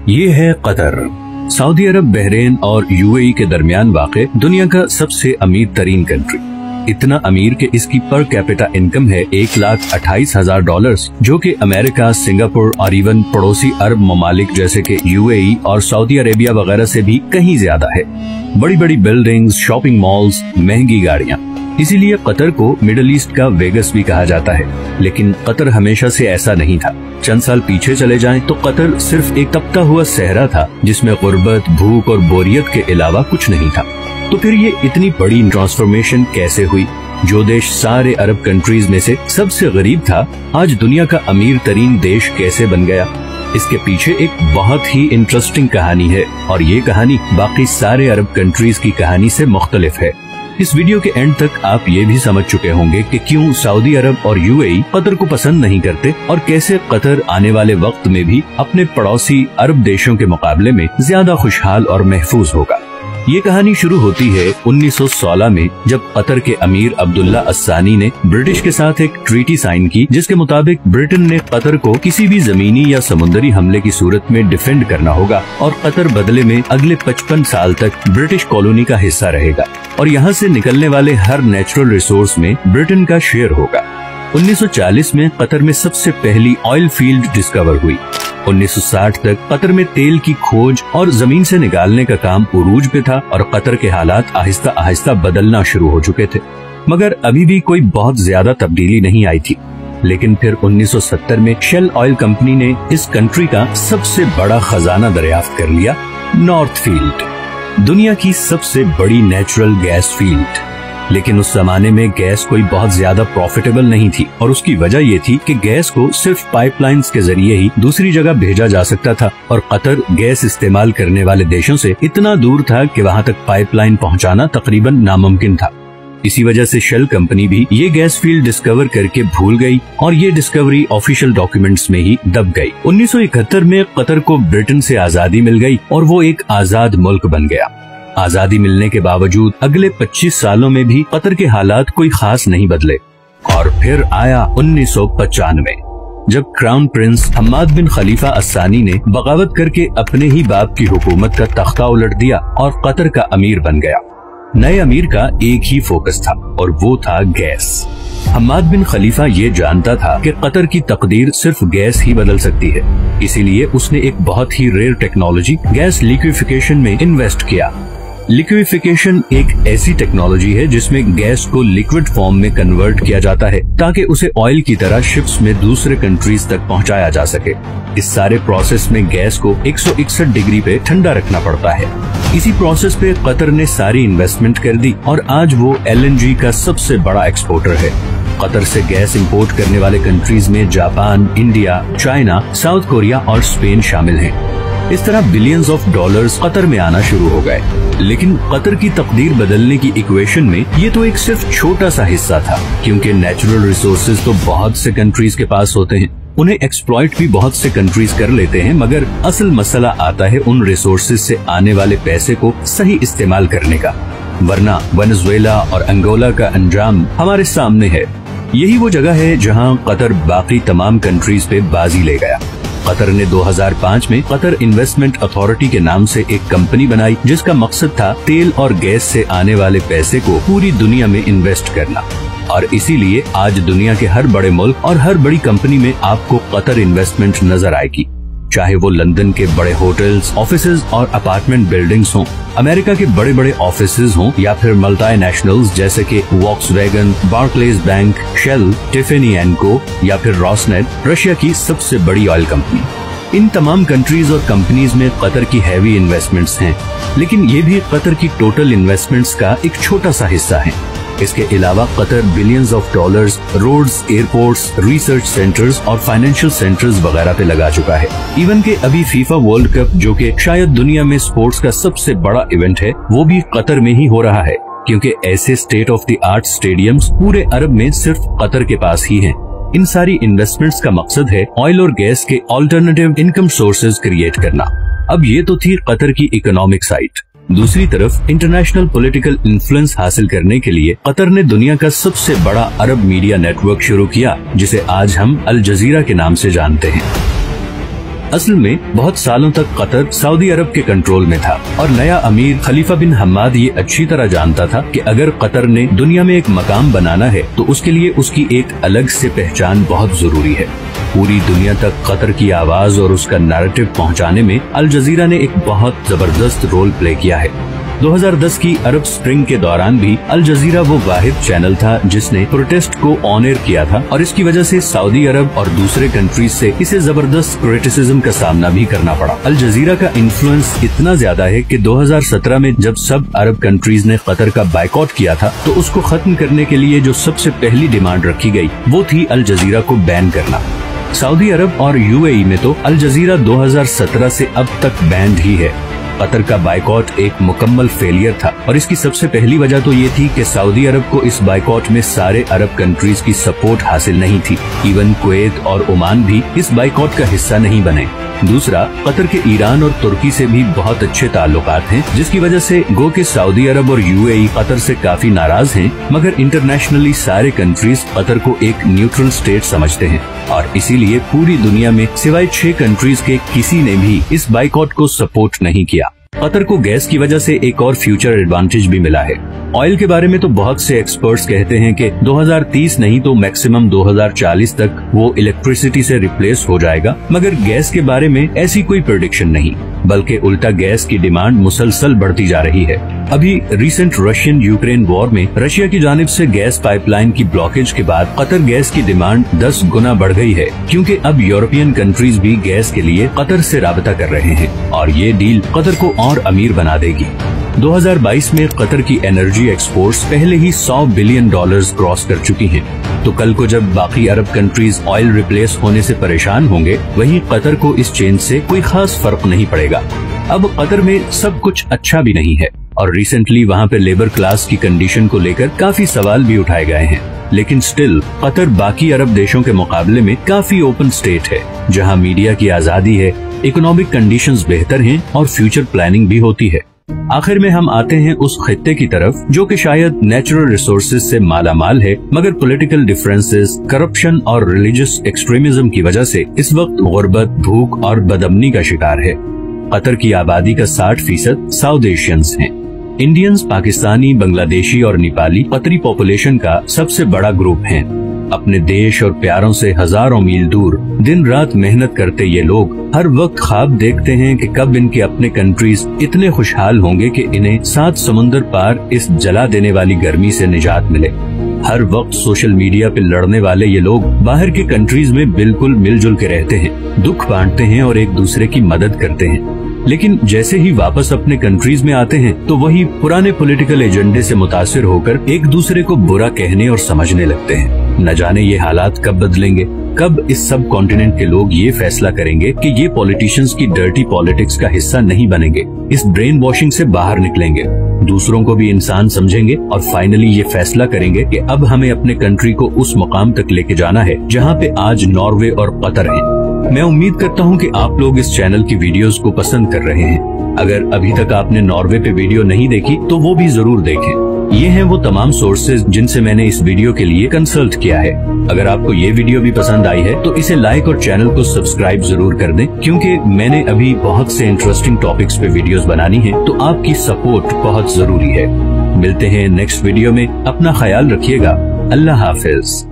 ये है Qatar. Saudi अरब, Bahrain और यूएई के दरमियान वाक़े दुनिया का सबसे अमीर तरीन कंट्री। इतना अमीर कि इसकी पर कैपिटा इनकम है $1,28,000, जो कि अमेरिका, सिंगापुर और इवन पड़ोसी अरब ममालिक जैसे कि यूएई और सऊदी अरेबिया वगैरह से भी कहीं ज्यादा है। बड़ी बड़ी बिल्डिंग्स, शॉपिंग मॉल्स, महंगी गाड़ियाँ। इसीलिए कतर को मिडिल ईस्ट का वेगस भी कहा जाता है। लेकिन कतर हमेशा से ऐसा नहीं था। चंद साल पीछे चले जाएं तो कतर सिर्फ एक तपता हुआ सहरा था जिसमें गुर्बत, भूख और बोरियत के अलावा कुछ नहीं था। तो फिर ये इतनी बड़ी ट्रांसफॉर्मेशन कैसे हुई? जो देश सारे अरब कंट्रीज में से सबसे गरीब था, आज दुनिया का अमीर तरीन देश कैसे बन गया? इसके पीछे एक बहुत ही इंटरेस्टिंग कहानी है और ये कहानी बाकी सारे अरब कंट्रीज की कहानी से मुख्तलिफ है। इस वीडियो के एंड तक आप ये भी समझ चुके होंगे कि क्यों सऊदी अरब और यूएई कतर को पसंद नहीं करते और कैसे कतर आने वाले वक्त में भी अपने पड़ोसी अरब देशों के मुकाबले में ज्यादा खुशहाल और महफूज होगा। ये कहानी शुरू होती है 1916 में, जब कतर के अमीर अब्दुल्ला अस्सानी ने ब्रिटिश के साथ एक ट्रीटी साइन की, जिसके मुताबिक ब्रिटेन ने कतर को किसी भी जमीनी या समुद्री हमले की सूरत में डिफेंड करना होगा और कतर बदले में अगले 55 साल तक ब्रिटिश कॉलोनी का हिस्सा रहेगा और यहाँ से निकलने वाले हर नेचुरल रिसोर्स में ब्रिटेन का शेयर होगा। 1940 में कतर में सबसे पहली ऑयल फील्ड डिस्कवर हुई। 1960 तक कतर में तेल की खोज और जमीन से निकालने का काम उरूज पे था और कतर के हालात आहिस्ता आहिस्ता बदलना शुरू हो चुके थे, मगर अभी भी कोई बहुत ज्यादा तब्दीली नहीं आई थी। लेकिन फिर 1970 में शेल ऑयल कंपनी ने इस कंट्री का सबसे बड़ा खजाना दरियाफ्त कर लिया, नॉर्थ फील्ड, दुनिया की सबसे बड़ी नेचुरल गैस फील्ड। लेकिन उस जमाने में गैस कोई बहुत ज्यादा प्रॉफिटेबल नहीं थी और उसकी वजह ये थी कि गैस को सिर्फ पाइपलाइंस के जरिए ही दूसरी जगह भेजा जा सकता था और कतर गैस इस्तेमाल करने वाले देशों से इतना दूर था कि वहाँ तक पाइपलाइन पहुँचाना तकरीबन नामुमकिन था। इसी वजह से शेल कंपनी भी ये गैस फील्ड डिस्कवर करके भूल गई और ये डिस्कवरी ऑफिशियल डॉक्यूमेंट्स में ही दब गई। 1971 में कतर को ब्रिटेन से आजादी मिल गई और वो एक आजाद मुल्क बन गया। आजादी मिलने के बावजूद अगले 25 सालों में भी कतर के हालात कोई खास नहीं बदले और फिर आया 1995, जब क्राउन प्रिंस हम्माद बिन खलीफा अस्सानी ने बगावत करके अपने ही बाप की हुकूमत का तख्ता उलट दिया और कतर का अमीर बन गया। नए अमीर का एक ही फोकस था और वो था गैस। हम्माद बिन खलीफा ये जानता था कि कतर की तकदीर सिर्फ गैस ही बदल सकती है, इसीलिए उसने एक बहुत ही रेयर टेक्नोलॉजी गैस लिक्विफिकेशन में इन्वेस्ट किया। लिक्विफिकेशन एक ऐसी टेक्नोलॉजी है जिसमें गैस को लिक्विड फॉर्म में कन्वर्ट किया जाता है ताकि उसे ऑयल की तरह शिप्स में दूसरे कंट्रीज तक पहुंचाया जा सके। इस सारे प्रोसेस में गैस को 161 डिग्री पे ठंडा रखना पड़ता है। इसी प्रोसेस पे कतर ने सारी इन्वेस्टमेंट कर दी और आज वो एलएनजी का सबसे बड़ा एक्सपोर्टर है। कतर से गैस इंपोर्ट करने वाले कंट्रीज में Japan, India, China, south Korea और स्पेन शामिल हैं। इस तरह बिलियंस ऑफ डॉलर्स कतर में आना शुरू हो गए। लेकिन कतर की तकदीर बदलने की इक्वेशन में ये तो एक सिर्फ छोटा सा हिस्सा था, क्योंकि नेचुरल रिसोर्सेज तो बहुत से कंट्रीज के पास होते हैं, उन्हें एक्सप्लॉइट भी बहुत से कंट्रीज कर लेते हैं, मगर असल मसला आता है उन रिसोर्सेज से आने वाले पैसे को सही इस्तेमाल करने का। वरना वेनेजुएला और अंगोला का अंजाम हमारे सामने है। यही वो जगह है जहां कतर बाकी तमाम कंट्रीज पे बाजी ले गया। कतर ने 2005 में कतर इन्वेस्टमेंट अथॉरिटी के नाम से एक कंपनी बनाई जिसका मकसद था तेल और गैस से आने वाले पैसे को पूरी दुनिया में इन्वेस्ट करना। और इसीलिए आज दुनिया के हर बड़े मुल्क और हर बड़ी कंपनी में आपको कतर इन्वेस्टमेंट नजर आएगी, चाहे वो लंदन के बड़े होटल्स, ऑफिसेज और अपार्टमेंट बिल्डिंग्स हों, अमेरिका के बड़े बड़े ऑफिसेज हों या फिर मल्टीनेशनल्स जैसे कि Volkswagen, Barclays bank, Shell, Tiffany and co या फिर रॉसनेट, रशिया की सबसे बड़ी ऑयल कंपनी। इन तमाम कंट्रीज और कंपनीज में कतर की हैवी इन्वेस्टमेंट्स हैं, लेकिन ये भी कतर की टोटल इन्वेस्टमेंट्स का एक छोटा सा हिस्सा है। इसके अलावा Qatar billions of dollars roads, airports, research centres और फाइनेंशियल सेंटर्स वगैरह पे लगा चुका है। इवन के अभी फीफा वर्ल्ड कप, जो कि शायद दुनिया में स्पोर्ट्स का सबसे बड़ा इवेंट है, वो भी कतर में ही हो रहा है, क्योंकि ऐसे state of the art stadiums पूरे अरब में सिर्फ कतर के पास ही हैं। इन सारी इन्वेस्टमेंट्स का मकसद है ऑयल और गैस के ऑल्टरनेटिव इनकम सोर्सेज क्रिएट करना। अब ये तो थी कतर की इकोनॉमिक साइड। दूसरी तरफ इंटरनेशनल पॉलिटिकल इन्फ्लुएंस हासिल करने के लिए कतर ने दुनिया का सबसे बड़ा अरब मीडिया नेटवर्क शुरू किया, जिसे आज हम अल जजीरा के नाम से जानते हैं। असल में बहुत सालों तक कतर सऊदी अरब के कंट्रोल में था और नया अमीर खलीफा बिन हम्माद ये अच्छी तरह जानता था कि अगर कतर ने दुनिया में एक मकाम बनाना है तो उसके लिए उसकी एक अलग से पहचान बहुत जरूरी है। पूरी दुनिया तक कतर की आवाज और उसका नैरेटिव पहुंचाने में अल जजीरा ने एक बहुत जबरदस्त रोल प्ले किया है। 2010 की अरब स्प्रिंग के दौरान भी अल जजीरा वो वाहिद चैनल था जिसने प्रोटेस्ट को ऑन एयर किया था और इसकी वजह से सऊदी अरब और दूसरे कंट्रीज से इसे जबरदस्त क्रिटिसिज्म का सामना भी करना पड़ा। अल जजीरा का इन्फ्लुएंस इतना ज्यादा है कि 2017 में जब सब अरब कंट्रीज ने कतर का बाइकआउट किया था तो उसको खत्म करने के लिए जो सबसे पहली डिमांड रखी गई वो थी अल जजीरा को बैन करना। सऊदी अरब और यूएई में तो अल जजीरा 2017 से अब तक बैंड ही है। कतर का बाइकआउट एक मुकम्मल फेलियर था और इसकी सबसे पहली वजह तो ये थी कि सऊदी अरब को इस बाइकआउट में सारे अरब कंट्रीज की सपोर्ट हासिल नहीं थी। इवन कुवैत और ओमान भी इस बाइकआउट का हिस्सा नहीं बने। दूसरा, कतर के ईरान और तुर्की से भी बहुत अच्छे ताल्लुकात हैं, जिसकी वजह से गो के सऊदी अरब और यूएई कतर से काफी नाराज हैं, मगर इंटरनेशनली सारे कंट्रीज कतर को एक न्यूट्रल स्टेट समझते हैं और इसीलिए पूरी दुनिया में सिवाय 6 कंट्रीज के किसी ने भी इस बाइकआउट को सपोर्ट नहीं किया। कतर को गैस की वजह से एक और फ्यूचर एडवांटेज भी मिला है। ऑयल के बारे में तो बहुत से एक्सपर्ट्स कहते हैं कि 2030 नहीं तो मैक्सिमम 2040 तक वो इलेक्ट्रिसिटी से रिप्लेस हो जाएगा, मगर गैस के बारे में ऐसी कोई प्रेडिक्शन नहीं, बल्कि उल्टा गैस की डिमांड मुसलसल बढ़ती जा रही है। अभी रिसेंट रशियन यूक्रेन वॉर में रशिया की जानिब से गैस पाइपलाइन की ब्लॉकेज के बाद कतर गैस की डिमांड 10 गुना बढ़ गई है, क्योंकि अब यूरोपियन कंट्रीज भी गैस के लिए कतर से राबता कर रहे हैं और ये डील कतर को और अमीर बना देगी। 2022 में कतर की एनर्जी एक्सपोर्ट्स पहले ही $100 बिलियन क्रॉस कर चुकी हैं, तो कल को जब बाकी अरब कंट्रीज ऑयल रिप्लेस होने से परेशान होंगे, वहीं कतर को इस चेंज से कोई खास फर्क नहीं पड़ेगा। अब कतर में सब कुछ अच्छा भी नहीं है और रिसेंटली वहाँ पे लेबर क्लास की कंडीशन को लेकर काफी सवाल भी उठाए गए हैं, लेकिन स्टिल कतर बाकी अरब देशों के मुकाबले में काफी ओपन स्टेट है, जहाँ मीडिया की आजादी है, इकोनॉमिक कंडीशंस बेहतर हैं और फ्यूचर प्लानिंग भी होती है। आखिर में हम आते हैं उस खित्ते की तरफ जो कि शायद नेचुरल रिसोर्सेज से मालामाल है, मगर पॉलिटिकल डिफरेंसेस, करप्शन और रिलीजियस एक्सट्रीमिज्म की वजह से इस वक्त गुर्बत, भूख और बदअमनी का शिकार है। कतर की आबादी का 60% साउथ एशियंस हैं। इंडियंस, पाकिस्तानी, बांग्लादेशी और नेपाली कतरी पॉपुलेशन का सबसे बड़ा ग्रुप हैं। अपने देश और प्यारों से हजारों मील दूर दिन रात मेहनत करते ये लोग हर वक्त ख्वाब देखते हैं कि कब इनके अपने कंट्रीज इतने खुशहाल होंगे कि इन्हें 7 समुंदर पार इस जला देने वाली गर्मी से निजात मिले। हर वक्त सोशल मीडिया पे लड़ने वाले ये लोग बाहर के कंट्रीज में बिल्कुल मिलजुल के रहते हैं, दुख बांटते हैं और एक दूसरे की मदद करते हैं, लेकिन जैसे ही वापस अपने कंट्रीज में आते हैं तो वही पुराने पॉलिटिकल एजेंडे से मुतासिर होकर एक दूसरे को बुरा कहने और समझने लगते हैं। न जाने ये हालात कब बदलेंगे, कब इस सब कॉन्टिनेंट के लोग ये फैसला करेंगे कि ये पॉलिटिशियंस की डर्टी पॉलिटिक्स का हिस्सा नहीं बनेंगे, इस ब्रेन वॉशिंग से बाहर निकलेंगे, दूसरों को भी इंसान समझेंगे और फाइनली ये फैसला करेंगे कि अब हमें अपने कंट्री को उस मुकाम तक लेके जाना है जहाँ पे आज नॉर्वे और कतर है। मैं उम्मीद करता हूँ कि आप लोग इस चैनल की वीडियोस को पसंद कर रहे हैं। अगर अभी तक आपने नॉर्वे पे वीडियो नहीं देखी तो वो भी जरूर देखें। ये हैं वो तमाम सोर्सेज जिनसे मैंने इस वीडियो के लिए कंसल्ट किया है। अगर आपको ये वीडियो भी पसंद आई है तो इसे लाइक और चैनल को सब्सक्राइब जरूर कर दें, क्योंकि मैंने अभी बहुत से इंटरेस्टिंग टॉपिक्स पे वीडियोस बनानी है, तो आपकी सपोर्ट बहुत जरूरी है। मिलते हैं नेक्स्ट वीडियो में, अपना ख्याल रखिएगा। अल्लाह हाफिज।